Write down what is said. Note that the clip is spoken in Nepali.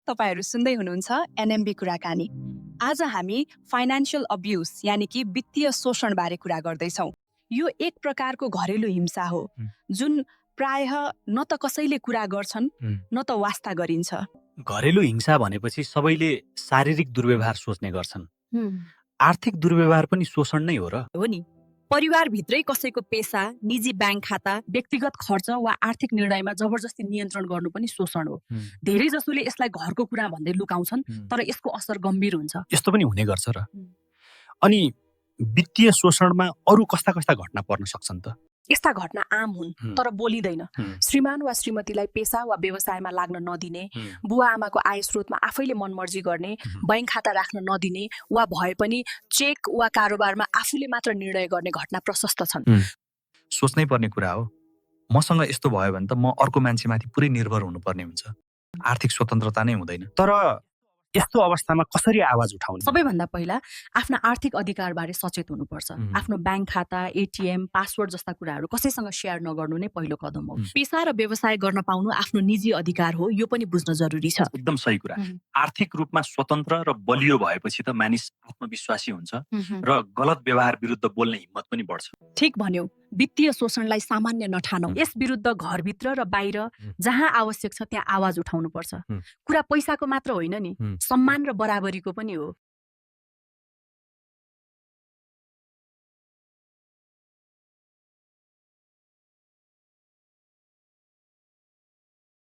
तपाईहरु सुन्दै हुनुहुन्छ एनएमबी कुराकानी। आज हामी फाइनान्शियल अब्युज यानी कि वित्तीय शोषण बारे कुरा गर्दैछौं। यो एक प्रकारको घरेलु हिंसा हो जुन प्रायः न त कसैले कुरा गर्छन् न त वास्ता गरिन्छ। घरेलु हिंसा भनेपछि सबैले शारीरिक दुर्व्यवहार सोच्ने गर्छन्। आर्थिक दुर्व्यवहार पनि शोषण नै हो र? हो नि। परिवारभित्रै कसैको पेसा, निजी ब्याङ्क खाता, व्यक्तिगत खर्च वा आर्थिक निर्णयमा जबरजस्ती नियन्त्रण गर्नु पनि शोषण हो। धेरै जसोले यसलाई घरको कुरा भन्दै लुकाउँछन्, तर यसको असर गम्भीर हुन्छ। यस्तो पनि हुने गर्छ र? अनि वित्तीय शोषणमा अरु कस्ता घटना पर्न सक्छन् त? यस्ता घटना आम हुन् तर बोलिँदैन। श्रीमान वा श्रीमतीलाई पेसा वा व्यवसायमा लाग्न नदिने, बुवा आमाको आय स्रोतमा आफैले मनमर्जी गर्ने, बैंक खाता राख्न नदिने वा भए पनि चेक वा कारोबारमा आफूले मात्र निर्णय गर्ने घटना प्रशस्त छन्। सोच्नै पर्ने कुरा हो। मसँग यस्तो भयो भने त म अर्को मान्छेमाथि पुरै निर्भर हुनुपर्ने हुन्छ। आर्थिक स्वतन्त्रता नै हुँदैन। तर यस्तो अवस्थामा कसरी आवाज उठाउने? सबैभन्दा पहिला आफ्ना आर्थिक अधिकारबारे सचेत हुनुपर्छ। आफ्नो ब्याङ्क खाता, एटीएम, पासवर्ड जस्ता कुराहरू कसैसँग शेयर नगर्नु नै पहिलो कदम हो। पेसा र व्यवसाय गर्न पाउनु आफ्नो निजी अधिकार हो, यो पनि बुझ्न जरुरी छ। एकदम सही कुरा। आर्थिक रूपमा स्वतन्त्र र बलियो भएपछि त मानिस आत्मविश्वासी हुन्छ र गलत व्यवहार विरुद्ध बोल्ने हिम्मत पनि बढ्छ। ठीक भन्यौ। वित्तीय शोषणलाई सामान्य नठानौ। यस विरुद्ध घरभित्र र बाहिर जहाँ आवश्यक छ त्यहाँ आवाज उठाउनु पर्छ। कुरा पैसाको मात्र होइन नि, सम्मान र बराबरीको पनि हो।